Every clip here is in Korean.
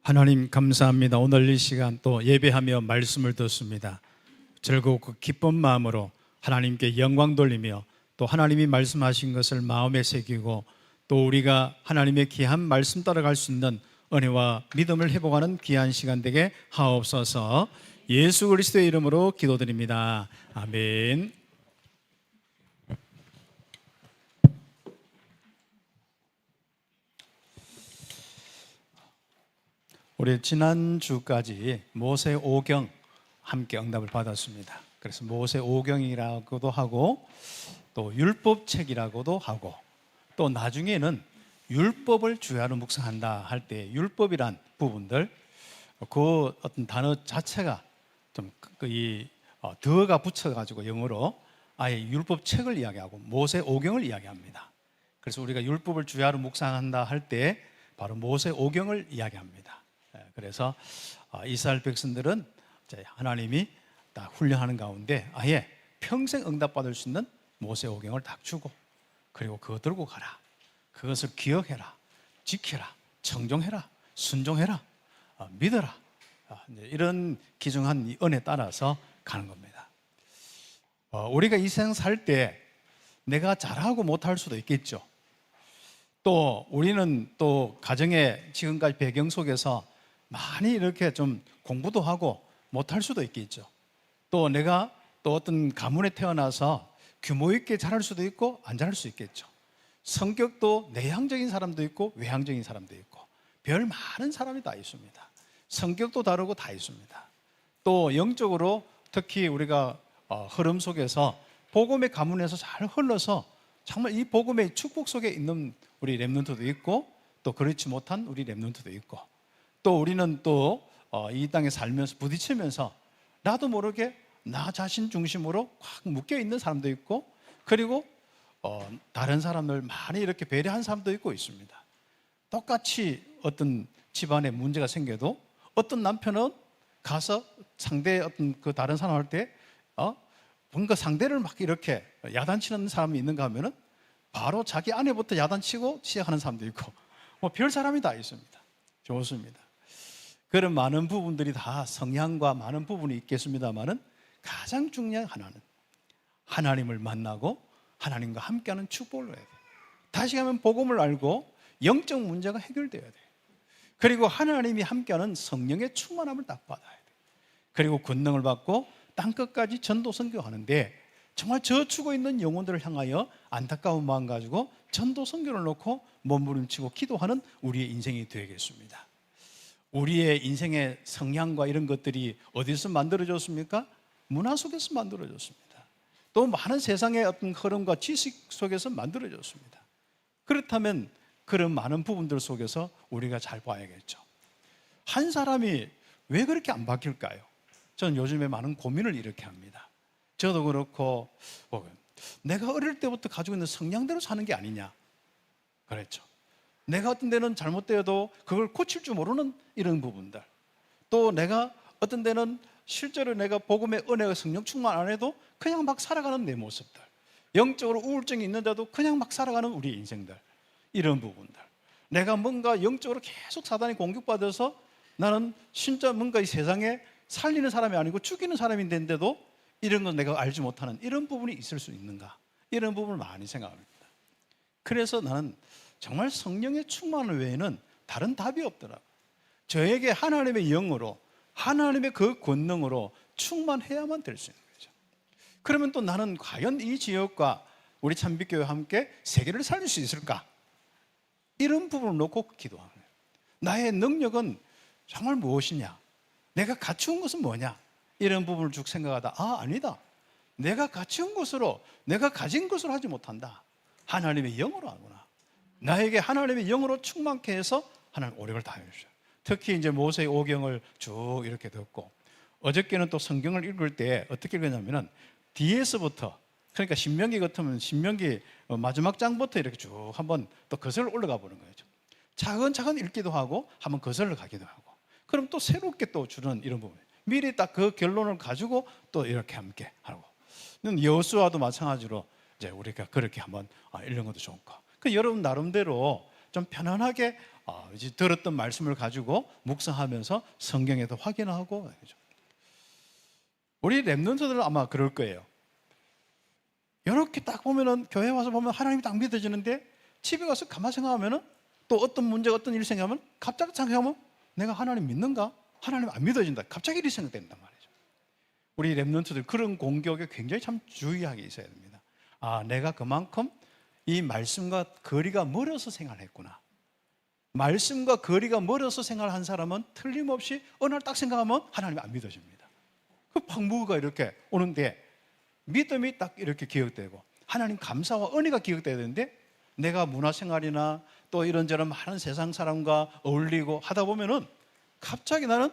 하나님 감사합니다. 오늘 이 시간 또 예배하며 말씀을 듣습니다. 즐겁고 기쁜 마음으로 하나님께 영광 돌리며 또 하나님이 말씀하신 것을 마음에 새기고 또 우리가 하나님의 귀한 말씀 따라갈 수 있는 은혜와 믿음을 회복하는 귀한 시간 되게 하옵소서. 예수 그리스도의 이름으로 기도드립니다. 아멘. 우리 지난주까지 모세 오경 함께 응답을 받았습니다. 그래서 모세 오경이라고도 하고 또 율법책이라고도 하고 또 나중에는 율법을 주야로 묵상한다 할 때 율법이란 부분들 그 어떤 단어 자체가 좀 더가 붙여가지고 영어로 아예 율법책을 이야기하고 모세 오경을 이야기합니다. 그래서 우리가 율법을 주야로 묵상한다 할 때 바로 모세 오경을 이야기합니다. 그래서 이스라엘 백성들은 하나님이 딱 훈련하는 가운데 아예 평생 응답받을 수 있는 모세오경을 딱 주고 그리고 그거 들고 가라. 그것을 기억해라. 지켜라. 청종해라. 순종해라. 믿어라. 이런 기중한 이 은혜에 따라서 가는 겁니다. 우리가 이 세상 살 때 내가 잘하고 못할 수도 있겠죠. 또 우리는 또 가정의 지금까지 배경 속에서 많이 이렇게 좀 공부도 하고 못할 수도 있겠죠. 또 내가 또 어떤 가문에 태어나서 규모 있게 잘할 수도 있고 안 잘할 수 있겠죠. 성격도 내향적인 사람도 있고 외향적인 사람도 있고 별 많은 사람이 다 있습니다. 성격도 다르고 다 있습니다. 또 영적으로 특히 우리가 흐름 속에서 복음의 가문에서 잘 흘러서 정말 이 복음의 축복 속에 있는 우리 렘넌트도 있고 또 그렇지 못한 우리 렘넌트도 있고 또 우리는 또 이 땅에 살면서 부딪히면서 나도 모르게 나 자신 중심으로 확 묶여 있는 사람도 있고 그리고 다른 사람을 많이 이렇게 배려한 사람도 있고 있습니다. 똑같이 어떤 집안에 문제가 생겨도 어떤 남편은 가서 상대 어떤 그 다른 사람 할 때 뭔가 상대를 막 이렇게 야단치는 사람이 있는가 하면은 바로 자기 아내부터 야단치고 시작하는 사람도 있고 뭐 별 사람이 다 있습니다. 좋습니다. 그런 많은 부분들이 다 성향과 많은 부분이 있겠습니다만은 가장 중요한 하나는 하나님을 만나고 하나님과 함께하는 축복을 해야 돼요. 다시 가면 복음을 알고 영적 문제가 해결돼야 돼요. 그리고 하나님이 함께하는 성령의 충만함을 딱 받아야 돼요. 그리고 권능을 받고 땅끝까지 전도 선교하는데 정말 저추고 있는 영혼들을 향하여 안타까운 마음 가지고 전도 선교를 놓고 몸부림치고 기도하는 우리의 인생이 되겠습니다. 우리의 인생의 성향과 이런 것들이 어디서 만들어졌습니까? 문화 속에서 만들어졌습니다. 또 많은 세상의 어떤 흐름과 지식 속에서 만들어졌습니다. 그렇다면 그런 많은 부분들 속에서 우리가 잘 봐야겠죠. 한 사람이 왜 그렇게 안 바뀔까요? 저는 요즘에 많은 고민을 이렇게 합니다. 저도 그렇고 내가 어릴 때부터 가지고 있는 성향대로 사는 게 아니냐 그랬죠. 내가 어떤 데는 잘못되어도 그걸 고칠 줄 모르는 이런 부분들 또 내가 어떤 데는 실제로 내가 복음의 은혜와 성령 충만 안 해도 그냥 막 살아가는 내 모습들 영적으로 우울증이 있는데도 그냥 막 살아가는 우리 인생들 이런 부분들 내가 뭔가 영적으로 계속 사단이 공격받아서 나는 진짜 뭔가 이 세상에 살리는 사람이 아니고 죽이는 사람이 된데도 이런 건 내가 알지 못하는 이런 부분이 있을 수 있는가 이런 부분을 많이 생각합니다. 그래서 나는 정말 성령의 충만 외에는 다른 답이 없더라고요. 저에게 하나님의 영으로 하나님의 그 권능으로 충만해야만 될 수 있는 거죠. 그러면 또 나는 과연 이 지역과 우리 참빛교회와 함께 세계를 살릴 수 있을까? 이런 부분을 놓고 기도하는 거예요. 나의 능력은 정말 무엇이냐? 내가 갖추은 것은 뭐냐? 이런 부분을 쭉 생각하다 아니다. 내가 갖춘 것으로 내가 가진 것으로 하지 못한다. 하나님의 영으로 하구나. 나에게 하나님의 영으로 충만케 해서 하나님 오력을 다해 주셔요. 특히 이제 모세의 오경을 쭉 이렇게 듣고 어저께는 또 성경을 읽을 때 어떻게 읽었냐면은 뒤에서부터 그러니까 신명기 같으면 신명기 마지막 장부터 이렇게 쭉 한번 또 거슬러 올라가 보는 거예요. 차근차근 읽기도 하고 한번 거슬러 가기도 하고 그럼 또 새롭게 또 주는 이런 부분 미리 딱 그 결론을 가지고 또 이렇게 함께 하고 여호수아도 마찬가지로 이제 우리가 그렇게 한번 읽는 것도 좋고 그 여러분 나름대로 좀 편안하게 이제 들었던 말씀을 가지고 묵상하면서 성경에도 확인하고. 우리 랩런트들은 아마 그럴 거예요. 이렇게 딱 보면은 교회 와서 보면 하나님이 딱 믿어지는데 집에 가서 가만히 생각하면은 또 어떤 문제가 어떤 일이 생기면 갑자기 생각하면 내가 하나님 믿는가? 하나님 안 믿어진다. 갑자기 일이 생각된단 말이죠. 우리 랩런트들 그런 공격에 굉장히 참 주의하게 있어야 됩니다. 내가 그만큼 이 말씀과 거리가 멀어서 생활했구나. 말씀과 거리가 멀어서 생활한 사람은 틀림없이 어느 날 딱 생각하면 하나님이 안 믿어집니다. 그 방부가 이렇게 오는데 믿음이 딱 이렇게 기억되고 하나님 감사와 은혜가 기억돼야 되는데 내가 문화생활이나 또 이런저런 많은 세상 사람과 어울리고 하다 보면은 갑자기 나는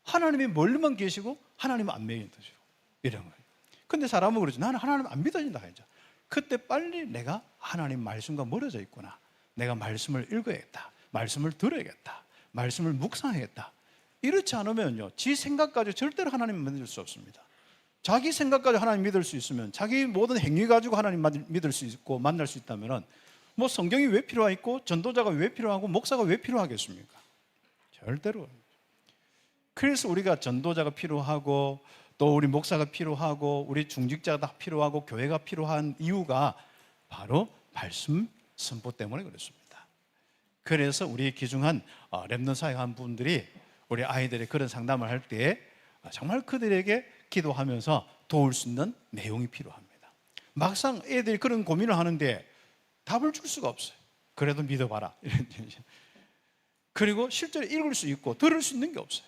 하나님이 멀리만 계시고 하나님은 안 믿어지고 이런 거예요. 근데 사람은 그러죠. 나는 하나님 안 믿어진다 하죠. 그때 빨리 내가 하나님 말씀과 멀어져 있구나. 내가 말씀을 읽어야겠다. 말씀을 들어야겠다. 말씀을 묵상해야겠다. 이렇지 않으면요, 지 생각까지 절대로 하나님 믿을 수 없습니다. 자기 생각까지 하나님 믿을 수 있으면 자기 모든 행위 가지고 하나님 믿을 수 있고 만날 수 있다면 뭐 성경이 왜 필요하고 전도자가 왜 필요하고 목사가 왜 필요하겠습니까? 절대로. 그래서 우리가 전도자가 필요하고 또 우리 목사가 필요하고 우리 중직자가 다 필요하고 교회가 필요한 이유가 바로 말씀 선포 때문에 그렇습니다. 그래서 우리 귀중한 랩넌트 사역한 분들이 우리 아이들의 그런 상담을 할 때 정말 그들에게 기도하면서 도울 수 있는 내용이 필요합니다. 막상 애들이 그런 고민을 하는데 답을 줄 수가 없어요. 그래도 믿어봐라. 그리고 실제로 읽을 수 있고 들을 수 있는 게 없어요.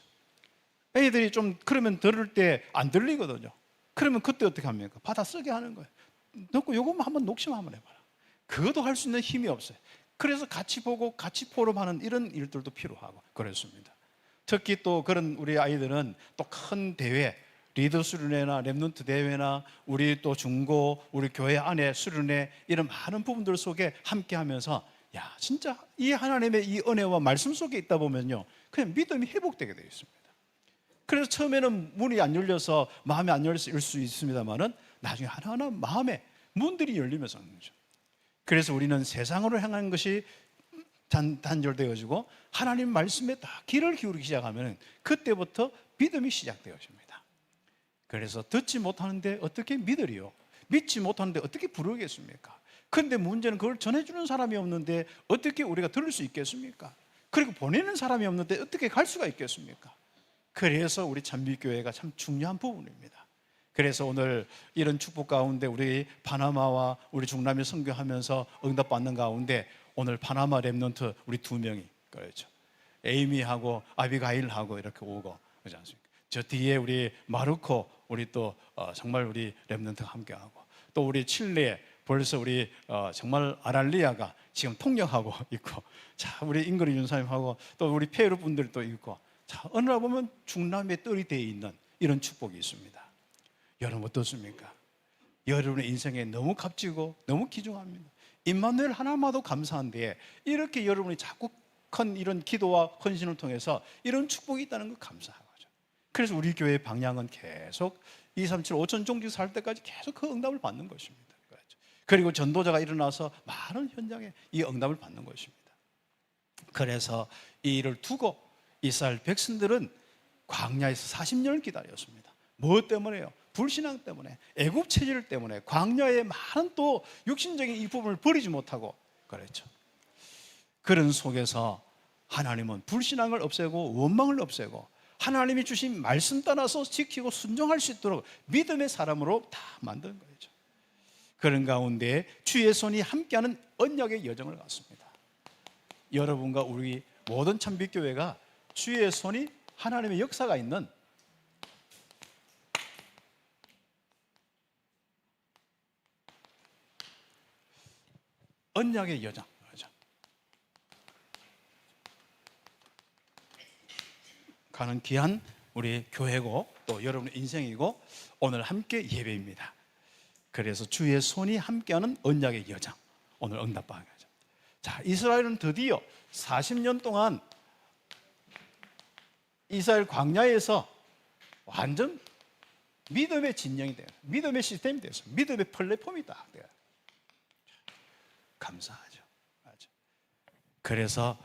애들이 좀 그러면 들을 때 안 들리거든요. 그러면 그때 어떻게 합니까? 받아 쓰게 하는 거예요. 넣고 요것만 한번 녹심 한번 해봐라. 그것도 할 수 있는 힘이 없어요. 그래서 같이 보고 같이 포럼하는 이런 일들도 필요하고 그렇습니다. 특히 또 그런 우리 아이들은 또 큰 대회, 리더 수련회나 랩런트 대회나 우리 또 중고, 우리 교회 안에 수련회 이런 많은 부분들 속에 함께 하면서 야, 진짜 이 하나님의 이 은혜와 말씀 속에 있다 보면요, 그냥 믿음이 회복되게 되어 있습니다. 그래서 처음에는 문이 안 열려서 마음이 안 열릴 수 있습니다만은 나중에 하나하나 마음에 문들이 열리면서 하는 거죠. 그래서 우리는 세상으로 향하는 것이 단절되어지고 하나님 말씀에 다 귀를 기울이기 시작하면 그때부터 믿음이 시작되어집니다. 그래서 듣지 못하는데 어떻게 믿으리요? 믿지 못하는데 어떻게 부르겠습니까? 그런데 문제는 그걸 전해주는 사람이 없는데 어떻게 우리가 들을 수 있겠습니까? 그리고 보내는 사람이 없는데 어떻게 갈 수가 있겠습니까? 그래서 우리 찬미교회가 참 중요한 부분입니다. 그래서 오늘 이런 축복 가운데 우리 파나마와 우리 중남미 선교하면서 응답받는 가운데 오늘 파나마 랩런트 우리 2명이 그렇죠. 에이미하고 아비가일하고 이렇게 오고 그렇지 않습니까? 저 뒤에 우리 마르코 우리 또 정말 우리 랩런트가 함께하고 또 우리 칠레에 벌써 우리 정말 아랄리아가 지금 통역하고 있고 자 우리 잉그리 윤사님하고 또 우리 페루 분들도 있고 자 어느 날 보면 중남미에 뜰이 되어 있는 이런 축복이 있습니다. 여러분 어떻습니까? 여러분의 인생에 너무 값지고 너무 귀중합니다. 임마누엘 하나마도 감사한데 이렇게 여러분이 자꾸 큰 이런 기도와 헌신을 통해서 이런 축복이 있다는 거 감사한 거죠. 그래서 우리 교회의 방향은 계속 237 5천 종지 살 때까지 계속 그 응답을 받는 것입니다. 그리고 전도자가 일어나서 많은 현장에 이 응답을 받는 것입니다. 그래서 이 일을 두고 이스라엘 백성들은 광야에서 40년을 기다렸습니다. 무엇 때문에요? 불신앙 때문에, 애굽 체질 때문에, 광야의 많은 또 육신적인 이 부분을 버리지 못하고 그랬죠. 그런 속에서 하나님은 불신앙을 없애고 원망을 없애고 하나님이 주신 말씀 따라서 지키고 순종할 수 있도록 믿음의 사람으로 다 만든 거죠. 그런 가운데 주의 손이 함께하는 언약의 여정을 갔습니다. 여러분과 우리 모든 참빛교회가 주의 손이 하나님의 역사가 있는 언약의 여정 가는 귀한 우리 교회고 또 여러분의 인생이고 오늘 함께 예배입니다. 그래서 주의 손이 함께하는 언약의 여정 오늘 응답받은 거죠. 자, 이스라엘은 드디어 40년 동안 이스라엘 광야에서 완전 믿음의 진영이 돼요. 믿음의 시스템이 돼서 믿음의 플랫폼이 딱 돼요. 감사하죠. 맞아. 그래서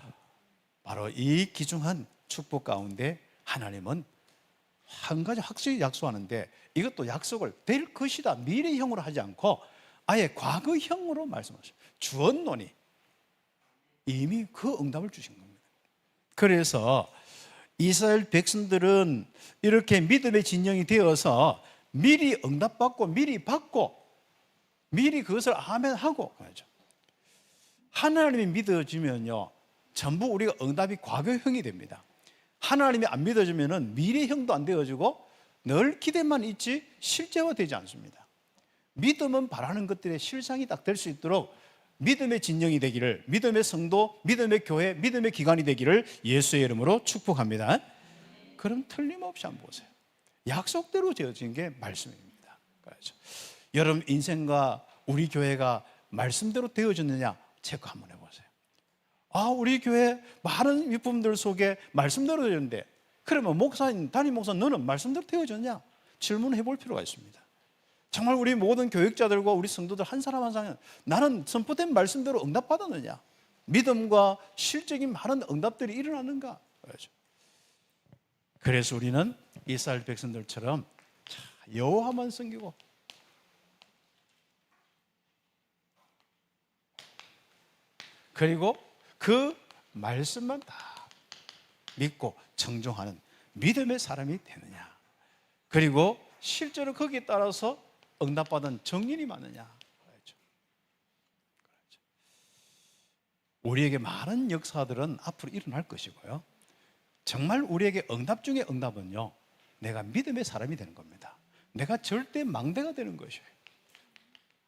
바로 이 귀중한 축복 가운데 하나님은 한 가지 확실히 약속하는데, 이것도 약속을 될 것이다 미래형으로 하지 않고 아예 과거형으로 말씀하셔요. 주었노니, 이미 그 응답을 주신 겁니다. 그래서 이스라엘 백성들은 이렇게 믿음의 진영이 되어서 미리 응답받고 미리 받고 미리 그것을 아멘하고 그러죠. 하나님이 믿어지면요, 전부 우리가 응답이 과거형이 됩니다. 하나님이 안 믿어지면은 미래형도 안 되어지고 늘 기대만 있지 실제화되지 않습니다. 믿음은 바라는 것들의 실상이 딱 될 수 있도록 믿음의 진영이 되기를, 믿음의 성도, 믿음의 교회, 믿음의 기관이 되기를 예수의 이름으로 축복합니다. 그럼 틀림없이 한번 보세요. 약속대로 되어진 게 말씀입니다. 그렇죠. 여러분 인생과 우리 교회가 말씀대로 되어졌느냐 체크 한번 해보세요. 우리 교회 많은 위품들 속에 말씀대로 되었는데, 그러면 목사님, 담임 목사 너는 말씀대로 되어졌냐? 질문해 볼 필요가 있습니다. 정말 우리 모든 교육자들과 우리 성도들 한 사람 한 사람, 나는 선포된 말씀대로 응답받았느냐? 믿음과 실적인 많은 응답들이 일어나는가? 그렇죠. 그래서 우리는 이스라엘 백성들처럼 여호와만 섬기고 그리고 그 말씀만 다 믿고 정종하는 믿음의 사람이 되느냐, 그리고 실제로 거기에 따라서 응답받은 정인이 많으냐. 그렇죠. 우리에게 많은 역사들은 앞으로 일어날 것이고요, 정말 우리에게 응답 중에 응답은요, 내가 믿음의 사람이 되는 겁니다. 내가 절대 망대가 되는 것이에요.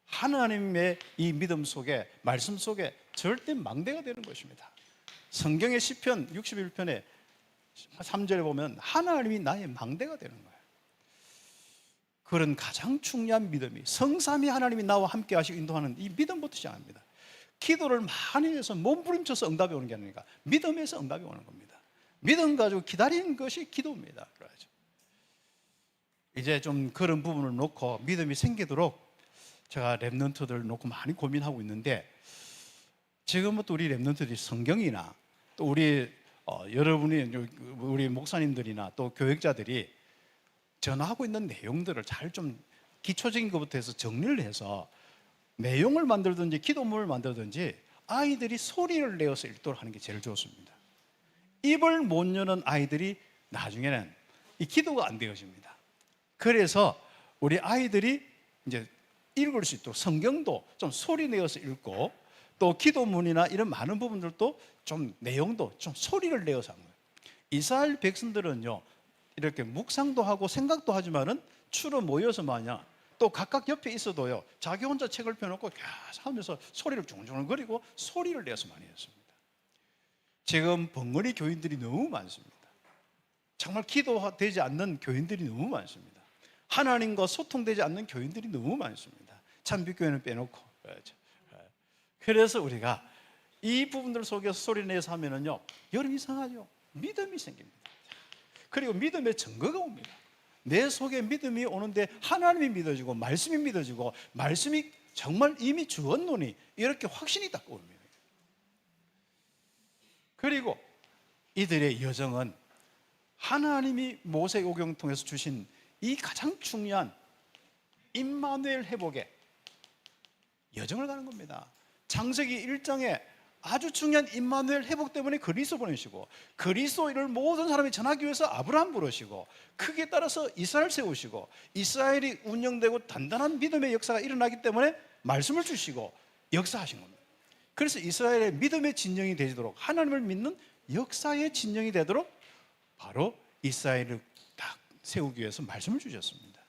하나님의 이 믿음 속에, 말씀 속에 절대 망대가 되는 것입니다. 성경의 시편 61편에 3절에 보면 하나님이 나의 망대가 되는 거예요. 그런 가장 중요한 믿음이, 성삼위 하나님이 나와 함께 하시고 인도하는 이 믿음부터 시작합니다. 기도를 많이 해서 몸부림쳐서 응답이 오는 게 아니라 믿음에서 응답이 오는 겁니다. 믿음 가지고 기다리는 것이 기도입니다. 그렇죠. 이제 좀 그런 부분을 놓고 믿음이 생기도록 제가 랩런트들 놓고 많이 고민하고 있는데, 지금부터 우리 랩런트들이 성경이나 또 우리 여러분이 우리 목사님들이나 또 교육자들이 전하고 있는 내용들을 잘 좀 기초적인 것부터 해서 정리를 해서 내용을 만들든지 기도문을 만들든지 아이들이 소리를 내어서 읽도록 하는 게 제일 좋습니다. 입을 못 여는 아이들이 나중에는 이 기도가 안 되어집니다. 그래서 우리 아이들이 이제 읽을 수 있도록 성경도 좀 소리 내어서 읽고, 또 기도문이나 이런 많은 부분들도 좀 내용도 좀 소리를 내어서 하는 거예요. 이스라엘 백성들은요, 이렇게 묵상도 하고 생각도 하지만은 주로 모여서 마냥 또 각각 옆에 있어도요, 자기 혼자 책을 펴놓고 계속 하면서 소리를 중얼중얼거리고 소리를 내서 많이 했습니다. 지금 벙어리 교인들이 너무 많습니다. 정말 기도되지 않는 교인들이 너무 많습니다. 하나님과 소통되지 않는 교인들이 너무 많습니다. 참빛교회는 빼놓고. 그래서 우리가 이 부분들 속에서 소리 내서 하면은요, 여러분 이상하죠? 믿음이 생깁니다. 그리고 믿음의 증거가 옵니다. 내 속에 믿음이 오는데 하나님이 믿어지고 말씀이 믿어지고 말씀이 정말 이미 주었노니 이렇게 확신이 딱 옵니다. 그리고 이들의 여정은 하나님이 모세오경 통해서 주신 이 가장 중요한 임마누엘 회복의 여정을 가는 겁니다. 창세기 1장에 아주 중요한 임마누엘 회복 때문에 그리스도 보내시고, 그리스도를 모든 사람이 전하기 위해서 아브라함 부르시고, 크기에 따라서 이스라엘 세우시고, 이스라엘이 운영되고 단단한 믿음의 역사가 일어나기 때문에 말씀을 주시고 역사하신 겁니다. 그래서 이스라엘의 믿음의 진영이 되도록, 하나님을 믿는 역사의 진영이 되도록 바로 이스라엘을 딱 세우기 위해서 말씀을 주셨습니다.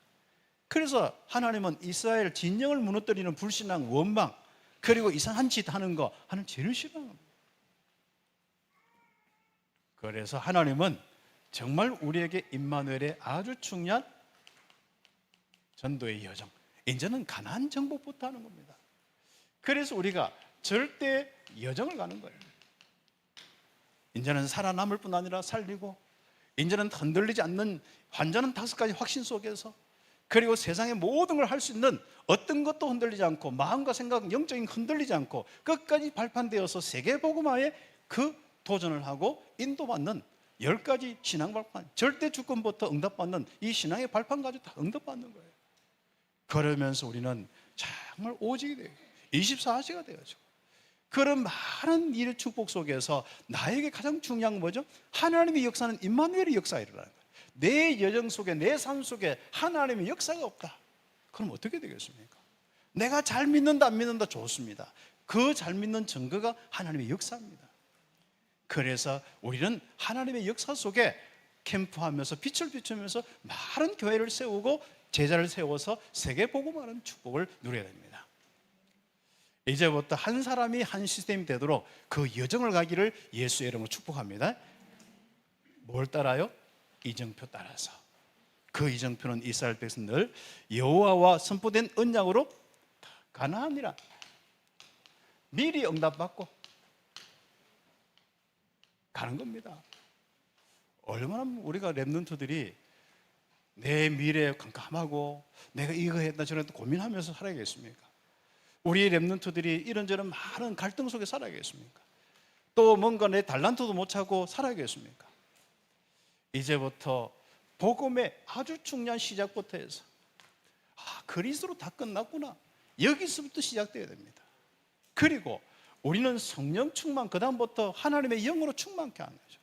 그래서 하나님은 이스라엘 진영을 무너뜨리는 불신앙, 원망, 그리고 이상한 짓 하는 거 하는 죄를 싫어합니다. 그래서 하나님은 정말 우리에게 임마누엘의 아주 중요한 전도의 여정, 이제는 가나안 정복부터 하는 겁니다. 그래서 우리가 절대 여정을 가는 거예요. 이제는 살아남을 뿐 아니라 살리고, 이제는 흔들리지 않는 완전한 5가지 확신 속에서, 그리고 세상의 모든 걸 할 수 있는 어떤 것도 흔들리지 않고, 마음과 생각, 영적인 흔들리지 않고 끝까지 발판되어서 세계복음화의 그 도전을 하고 인도받는 10가지 신앙 발판, 절대 주권부터 응답받는 이 신앙의 발판 가지고 다 응답받는 거예요. 그러면서 우리는 정말 오직이 돼요. 24시가 되어지고 그런 많은 일 축복 속에서 나에게 가장 중요한 건 뭐죠? 하나님의 역사는 임마누엘의 역사가 일어나는 거예요. 내 여정 속에, 내 삶 속에 하나님의 역사가 없다. 그럼 어떻게 되겠습니까? 내가 잘 믿는다 안 믿는다 좋습니다. 그 잘 믿는 증거가 하나님의 역사입니다. 그래서 우리는 하나님의 역사 속에 캠프하면서 빛을 비추면서 많은 교회를 세우고 제자를 세워서 세계 복음하는 축복을 누려야 됩니다. 이제부터 한 사람이 한 시스템이 되도록 그 여정을 가기를 예수의 이름으로 축복합니다. 뭘 따라요? 이정표 따라서. 그 이정표는 이스라엘 백성들 여호와와 선포된 언약으로 가나안이라 미리 응답받고 가는 겁니다. 얼마나 우리가 렘넌트들이 내 미래에 깜깜하고 내가 이거 했다 저거 했다 고민하면서 살아야겠습니까? 우리 렘넌트들이 이런저런 많은 갈등 속에 살아야겠습니까? 또 뭔가 내 달란트도 못 찾고 살아야겠습니까? 이제부터 복음의 아주 중요한 시작부터 해서 그리스도로 다 끝났구나, 여기서부터 시작돼야 됩니다. 그리고 우리는 성령 충만, 그 다음부터 하나님의 영으로 충만케 하는 거죠.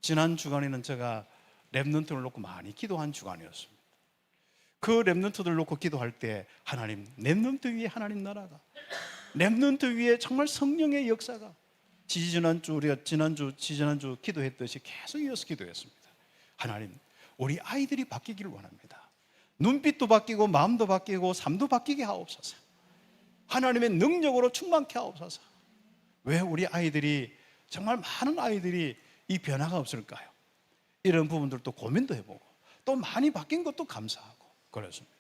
지난 주간에는 제가 렘넌트를 놓고 많이 기도한 주간이었습니다. 그 렘넌트들을 놓고 기도할 때 하나님, 렘넌트 위에 하나님 나라가, 렘넌트 위에 정말 성령의 역사가, 우리가 지난주 기도했듯이 계속 이어서 기도했습니다. 하나님, 우리 아이들이 바뀌기를 원합니다. 눈빛도 바뀌고 마음도 바뀌고 삶도 바뀌게 하옵소서. 하나님의 능력으로 충만케 하옵소서. 왜 우리 아이들이, 정말 많은 아이들이 이 변화가 없을까요? 이런 부분들도 고민도 해보고 또 많이 바뀐 것도 감사하고 그렇습니다.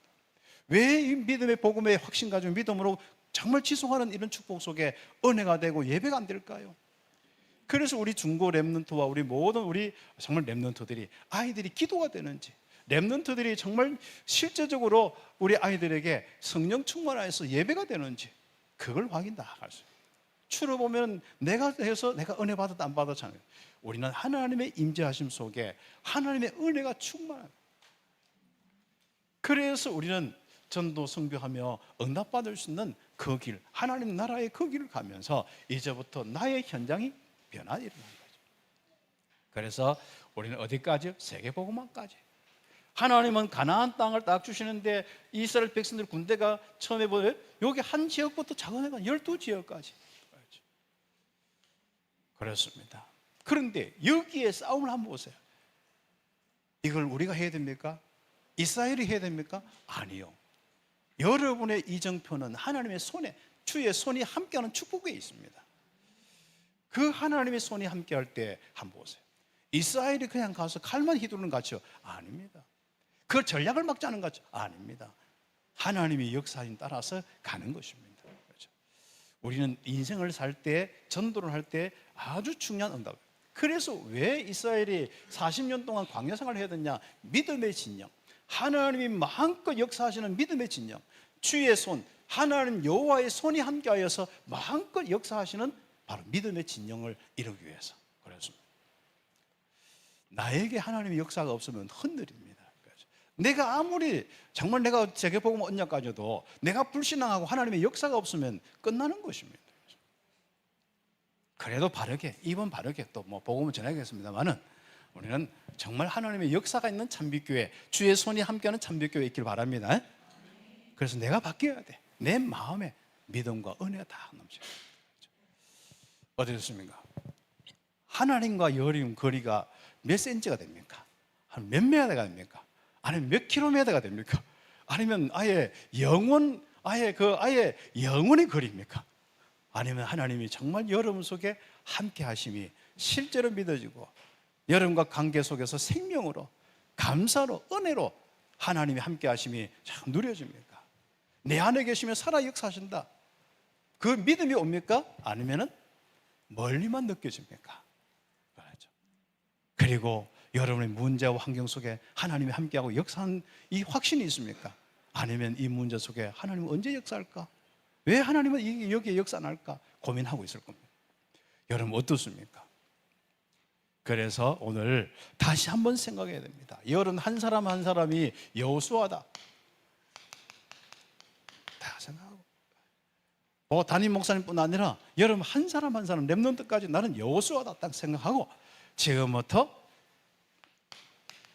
왜 이 믿음의 복음의 확신 가지고 믿음으로 정말 지속하는 이런 축복 속에 은혜가 되고 예배가 안 될까요? 그래서 우리 중고 렘넌트와 우리 모든 우리 정말 렘넌트들이, 아이들이 기도가 되는지, 렘넌트들이 정말 실제적으로 우리 아이들에게 성령 충만하여서 예배가 되는지, 그걸 확인 다 할 수 있어요. 추로 보면 내가 해서 내가 은혜 받았다 안 받았잖아요. 우리는 하나님의 임재하심 속에 하나님의 은혜가 충만합니다. 그래서 우리는 전도 선교하며 응답받을 수 있는 그 길, 하나님 나라의 그 길을 가면서 이제부터 나의 현장이 변화가 일어나는 거죠. 그래서 우리는 어디까지? 세계복음화까지. 하나님은 가나안 땅을 딱 주시는데 이스라엘 백성들 군대가 처음에 보면 여기 한 지역부터 작은 애가 12지역까지. 그렇습니다. 그런데 여기에 싸움을 한번 보세요. 이걸 우리가 해야 됩니까? 이스라엘이 해야 됩니까? 아니요. 여러분의 이정표는 하나님의 손에, 주의 손이 함께하는 축복에 있습니다. 그 하나님의 손이 함께할 때 한번 보세요. 이스라엘이 그냥 가서 칼만 휘두르는 것이요? 아닙니다. 그 전략을 막 짜는 것이요? 아닙니다. 하나님의 역사에 따라서 가는 것입니다. 그렇죠? 우리는 인생을 살 때, 전도를 할 때 아주 중요한 응답. 그래서 왜 이스라엘이 40년 동안 광야 생활을 해야 되냐? 믿음의 진영, 하나님이 마음껏 역사하시는 믿음의 진영, 주의 손, 하나님 여호와의 손이 함께하여서 마음껏 역사하시는 바로 믿음의 진영을 이루기 위해서. 그렇습니다. 나에게 하나님의 역사가 없으면 흔들립니다. 내가 아무리 정말 내가 세계복음 언약 가져도 내가 불신앙하고 하나님의 역사가 없으면 끝나는 것입니다. 그래도 바르게, 이번 바르게 또 뭐 복음을 전하겠습니다만은 우리는 정말 하나님의 역사가 있는 참빛교회, 주의 손이 함께하는 참빛교회 있길 바랍니다. 그래서 내가 바뀌어야 돼. 내 마음에 믿음과 은혜가 다 넘쳐요. 어떻습니까? 하나님과 여림 거리가 몇 센치가 됩니까? 한 몇 미터가 됩니까? 아니면 몇 킬로미터가 됩니까? 아니면 아예 영원의 거리입니까? 아니면 하나님이 정말 여러분 속에 함께 하심이 실제로 믿어지고 여러분과 관계 속에서 생명으로, 감사로, 은혜로 하나님이 함께 하심이 참 누려집니까? 내 안에 계시면 살아 역사하신다. 그 믿음이 옵니까? 아니면은 멀리만 느껴집니까? 그렇죠. 그리고 여러분의 문제와 환경 속에 하나님이 함께하고 역사하는 이 확신이 있습니까? 아니면 이 문제 속에 하나님은 언제 역사할까? 왜 하나님은 여기에 역사 안 할까? 고민하고 있을 겁니다. 여러분 어떻습니까? 그래서 오늘 다시 한번 생각해야 됩니다. 여러분 한 사람 한 사람이 여호수아다 다 생각하고, 담임 목사님뿐 아니라 여러분 한 사람 한 사람 렘넌트까지 나는 여호수아다 딱 생각하고 지금부터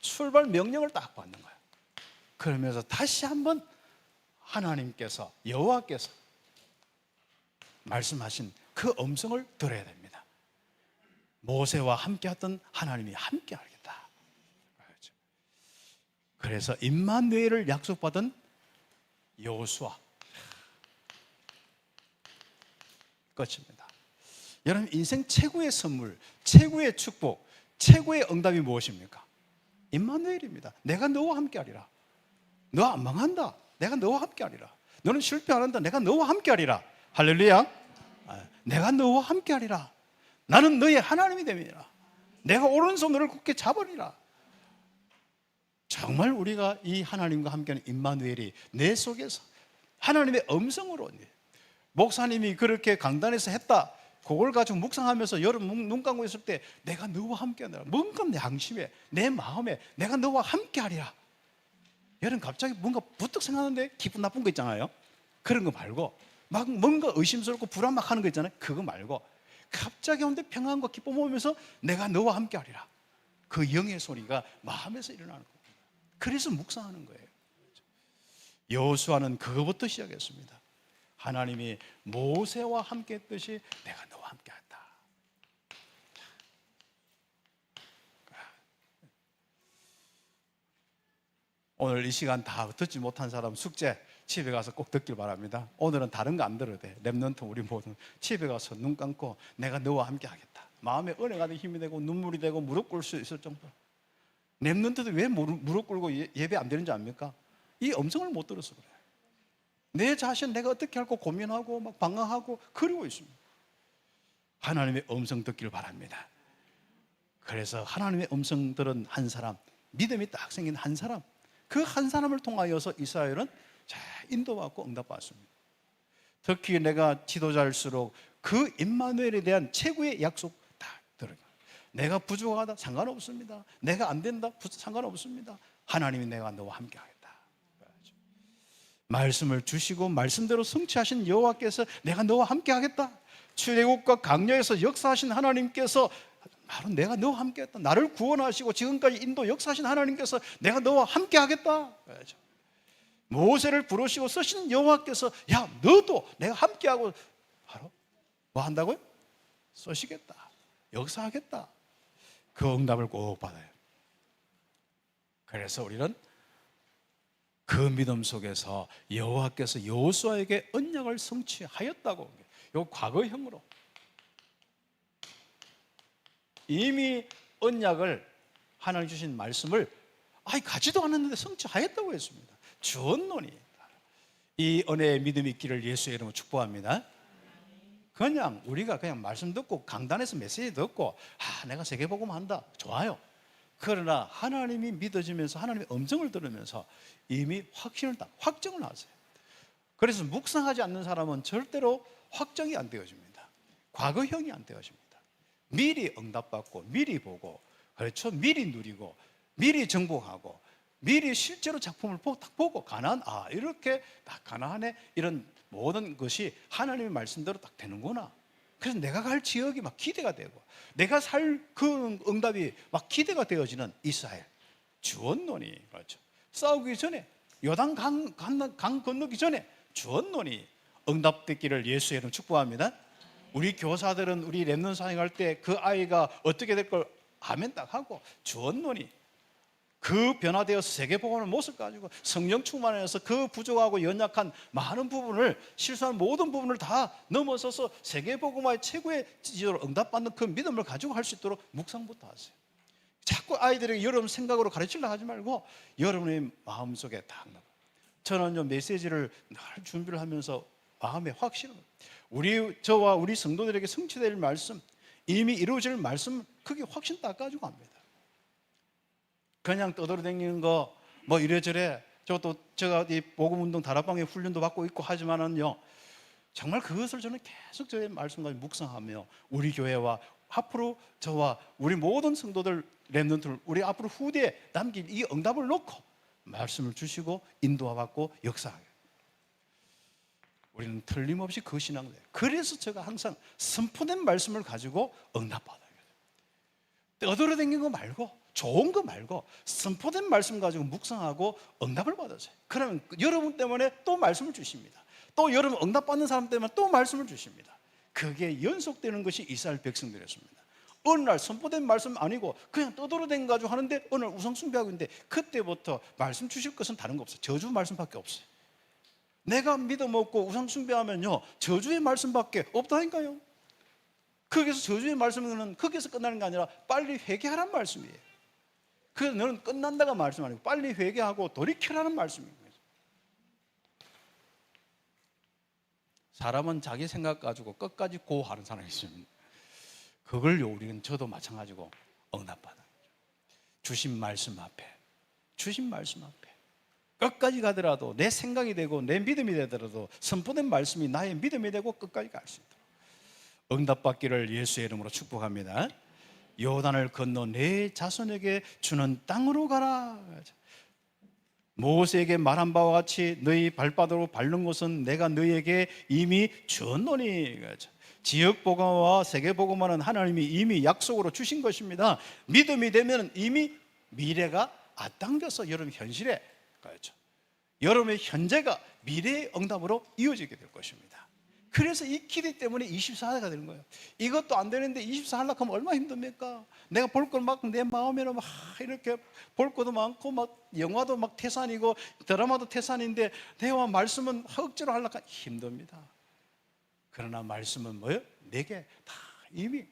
출발 명령을 딱 받는 거예요. 그러면서 다시 한번 하나님께서, 여호와께서 말씀하신 그 음성을 들어야 됩니다. 모세와 함께했던 하나님이 함께하겠다. 그래서 임마누엘을 약속받은 여호수아 끝입니다. 여러분 인생 최고의 선물, 최고의 축복, 최고의 응답이 무엇입니까? 임마누엘입니다. 내가 너와 함께하리라. 너 안 망한다. 내가 너와 함께하리라. 너는 실패 안 한다. 내가 너와 함께하리라. 할렐루야. 내가 너와 함께하리라. 나는 너의 하나님이 됨이라. 내가 오른손으로 굳게 잡으리라. 정말 우리가 이 하나님과 함께하는 임마누엘이 내 속에서 하나님의 음성으로, 목사님이 그렇게 강단에서 했다, 그걸 가지고 묵상하면서 여러분 눈 감고 있을 때 내가 너와 함께하리라. 뭔가 내 양심에, 내 마음에 내가 너와 함께하리라. 여러분 갑자기 뭔가 부뜩 생각하는데 기분 나쁜 거 있잖아요. 그런 거 말고 막 뭔가 의심스럽고 불안 막 하는 거 있잖아요. 그거 말고 갑자기 오는데 평안과 기쁨 오면서 내가 너와 함께하리라. 그 영의 소리가 마음에서 일어나는 겁니다. 그래서 묵상하는 거예요. 여호수아는 그거부터 시작했습니다. 하나님이 모세와 함께 했듯이 내가 너와 함께 한다. 오늘 이 시간 다 듣지 못한 사람 숙제 집에 가서 꼭 듣길 바랍니다. 오늘은 다른 거 안 들어도 돼. 렘넌트 우리 모두 집에 가서 눈 감고 내가 너와 함께 하겠다. 마음에 은혜가 되고 힘이 되고 눈물이 되고 무릎 꿇을 수 있을 정도로. 렘넌트도 왜 무릎 꿇고 예배 안 되는지 압니까? 이 음성을 못 들어서 그래요. 내 자신 내가 어떻게 할까 고민하고 막 방황하고 그러고 있습니다. 하나님의 음성 듣기를 바랍니다. 그래서 하나님의 음성 들은 한 사람, 믿음이 딱 생긴 한 사람, 그 한 사람을 통하여서 이스라엘은 잘 인도받고 응답받았습니다. 특히 내가 지도자일수록 그 임마누엘에 대한 최고의 약속 다 들어요. 내가 부족하다 상관없습니다. 내가 안 된다 상관없습니다. 하나님이 내가 너와 함께 하겠다. 말씀을 주시고 말씀대로 성취하신 여호와께서 내가 너와 함께 하겠다. 출애굽과 강야에서 역사하신 하나님께서 바로 내가 너와 함께 했다. 나를 구원하시고 지금까지 인도 역사하신 하나님께서 내가 너와 함께 하겠다. 모세를 부르시고 쓰신 여호와께서 야 너도 내가 함께하고 바로 뭐 한다고요? 쓰시겠다. 역사하겠다. 그 응답을 꼭 받아요. 그래서 우리는 그 믿음 속에서 여호와께서 여호수아에게 언약을 성취하였다고, 요 과거형으로 이미 언약을 하나님 주신 말씀을 가지도 않았는데 성취하였다고 했습니다. 주었노니 이 은혜의 믿음이 있기를 예수의 이름으로 축복합니다. 그냥 우리가 그냥 말씀 듣고 강단에서 메시지 듣고 내가 세계복음 한다 좋아요. 그러나 하나님이 믿어지면서 하나님의 음성을 들으면서 이미 확정을 하세요. 그래서 묵상하지 않는 사람은 절대로 확정이 안 되어집니다. 과거형이 안 되어집니다. 미리 응답받고 미리 보고, 그렇죠? 미리 누리고 미리 정복하고 미리 실제로 작품을 딱 보고 가나안, 이렇게 딱 가나안에 이런 모든 것이 하나님의 말씀대로 딱 되는구나. 그래서 내가 갈 지역이 막 기대가 되고 내가 살 그 응답이 막 기대가 되어지는 이스라엘. 주었노니, 그렇죠? 싸우기 전에 요단 강 건너기 전에 주었노니 응답되기를 예수의 이름 축복합니다. 우리 교사들은 우리 렘넌트 사역할 때 그 아이가 어떻게 될 걸 아멘 딱 하고 주었노니 그 변화되어서 세계복음의 모습 가지고 성령 충만해서 그 부족하고 연약한 많은 부분을, 실수한 모든 부분을 다 넘어서서 세계복음화의 최고의 지도로 응답받는 그 믿음을 가지고 할 수 있도록 묵상부터 하세요. 자꾸 아이들에게 여러분 생각으로 가르치려고 하지 말고 여러분의 마음속에 딱 넣어. 저는 메시지를 늘 준비를 하면서 마음에 확신을, 저와 우리 성도들에게 성취될 말씀, 이미 이루어질 말씀, 그게 확신 딱 가지고 합니다. 그냥 떠돌아다니는 거 이래저래, 제가 이 복음운동 다락방에 훈련도 받고 있고 하지만은요, 정말 그것을 저는 계속 저의 말씀과 묵상하며 우리 교회와 앞으로 저와 우리 모든 성도들 렘넌트를 우리 앞으로 후대에 남길 이 응답을 놓고 말씀을 주시고 인도받고 역사하게, 우리는 틀림없이 그 신앙을 해요. 그래서 제가 항상 선포된 말씀을 가지고 응답받아요. 떠돌아다니는 거 말고, 좋은 거 말고 선포된 말씀 가지고 묵상하고 응답을 받으세요. 그러면 여러분 때문에 또 말씀을 주십니다. 또 여러분 응답받는 사람 때문에 또 말씀을 주십니다. 그게 연속되는 것이 이스라엘 백성들이었습니다. 어느 날 선포된 말씀 아니고 그냥 떠돌아다니는 거 가지고 하는데 어느 날 우상 숭배하고 있는데, 그때부터 말씀 주실 것은 다른 거 없어요. 저주 말씀밖에 없어요. 내가 믿음 없고 우상 숭배하면요, 저주의 말씀밖에 없다니까요. 거기서 저주의 말씀은 거기서 끝나는 게 아니라 빨리 회개하라는 말씀이에요. 그래서 너는 끝난다가 말씀 아니고 빨리 회개하고 돌이켜라는 말씀입니다. 사람은 자기 생각 가지고 끝까지 고하는 사람이 있습니다. 그걸 우리는, 저도 마찬가지고 응답받아요. 주신 말씀 앞에 끝까지 가더라도, 내 생각이 되고 내 믿음이 되더라도 선포된 말씀이 나의 믿음이 되고 끝까지 갈 수 있도록 응답받기를 예수의 이름으로 축복합니다. 요단을 건너 내 자손에게 주는 땅으로 가라. 모세에게 말한 바와 같이 너희 발바닥으로 밟는 곳은 내가 너희에게 이미 주었노니. 지역 복음화와 세계 복음화는 하나님이 이미 약속으로 주신 것입니다. 믿음이 되면 이미 미래가 앞당겨서 여러분 현실에, 여러분의 현재가 미래의 응답으로 이어지게 될 것입니다. 그래서 이 기대 때문에 24회가 되는 거예요. 이것도 안 되는데 24 하려고 하면 얼마나 힘듭니까? 내가 볼 걸 막 내 마음에는 막 이렇게 볼 것도 많고, 막 영화도 막 태산이고 드라마도 태산인데 대화 말씀은 억지로 하려고 하면 힘듭니다. 그러나 말씀은 뭐예요? 내게 다 이미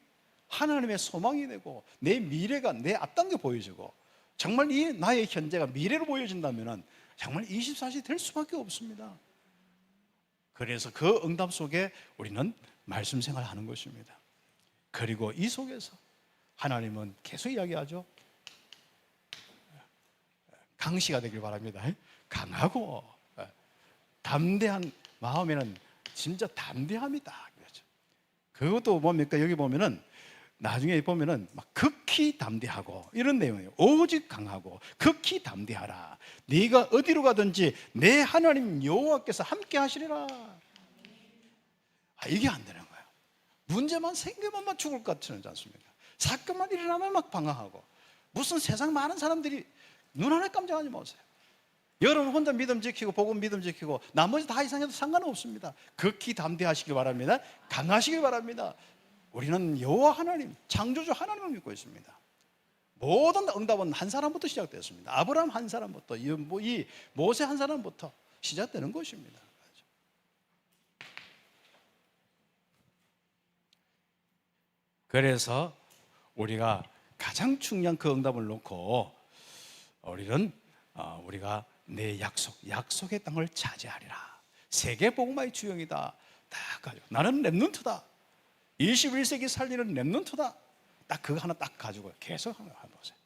하나님의 소망이 되고 내 미래가 내 앞당겨 보여지고, 정말 이 나의 현재가 미래로 보여진다면 정말 24시 될 수밖에 없습니다. 그래서 그 응답 속에 우리는 말씀 생활하는 것입니다. 그리고 이 속에서 하나님은 계속 이야기하죠. 강시가 되길 바랍니다. 강하고 담대한 마음에는 진짜 담대함이다. 그것도 뭡니까? 여기 보면은 나중에 보면은 막 극히 담대하고 이런 내용이에요. 오직 강하고 극히 담대하라. 네가 어디로 가든지 내 하나님 여호와께서 함께 하시리라. 이게 안 되는 거예요. 문제만 생기면 막 죽을 것 같지 않습니까? 사건만 일어나면 막 방황하고, 무슨 세상 많은 사람들이 눈 하나 깜짝하지 마세요. 여러분 혼자 믿음 지키고 복음 믿음 지키고 나머지 다 이상해도 상관은 없습니다. 극히 담대하시길 바랍니다. 강하시길 바랍니다. 우리는 여호와 하나님, 창조주 하나님을 믿고 있습니다. 모든 응답은 한 사람부터 시작됐습니다. 아브라함 한 사람부터, 이 모세 한 사람부터 시작되는 것입니다. 그래서 우리가 가장 중요한 그 응답을 놓고 우리가 내 약속의 땅을 차지하리라. 세계 복음화의 주역이다. 딱 가지고 나는 렘넌트다. 21세기 살리는 렘넌트다. 딱 그거 하나 딱 가지고 계속 한번 보세요.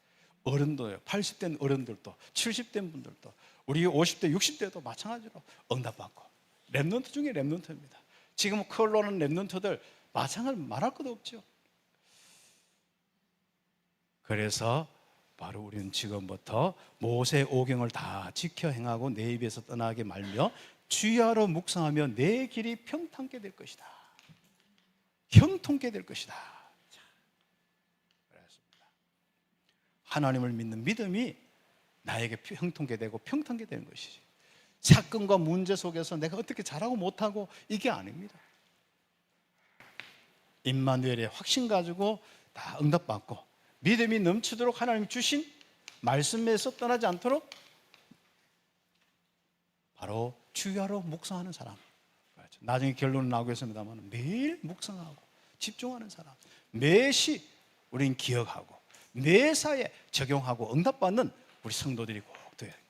어른도요, 80대 어른들도 70대 분들도 우리 50대 60대도 마찬가지로 응답받고 렘넌트 중에 렘넌트입니다. 지금 클로는 렘넌트들 마찬가지로 말할 것도 없죠. 그래서 바로 우리는 지금부터 모세 오경을 다 지켜 행하고 내 입에서 떠나게 말며 주야로 묵상하며 내 길이 평탄게 될 것이다. 형통케 될 것이다. 그렇습니다. 하나님을 믿는 믿음이 나에게 형통케 되고 평탄게 되는 것이지, 사건과 문제 속에서 내가 어떻게 잘하고 못하고 이게 아닙니다. 임마누엘의 확신 가지고 다 응답받고 믿음이 넘치도록 하나님 주신 말씀에서 떠나지 않도록 바로 주야로 묵상하는 사람, 나중에 결론은 나오겠습니다만 매일 묵상하고 집중하는 사람, 매시 우리는 기억하고 매사에 적용하고 응답받는 우리 성도들이 꼭 되어야 되는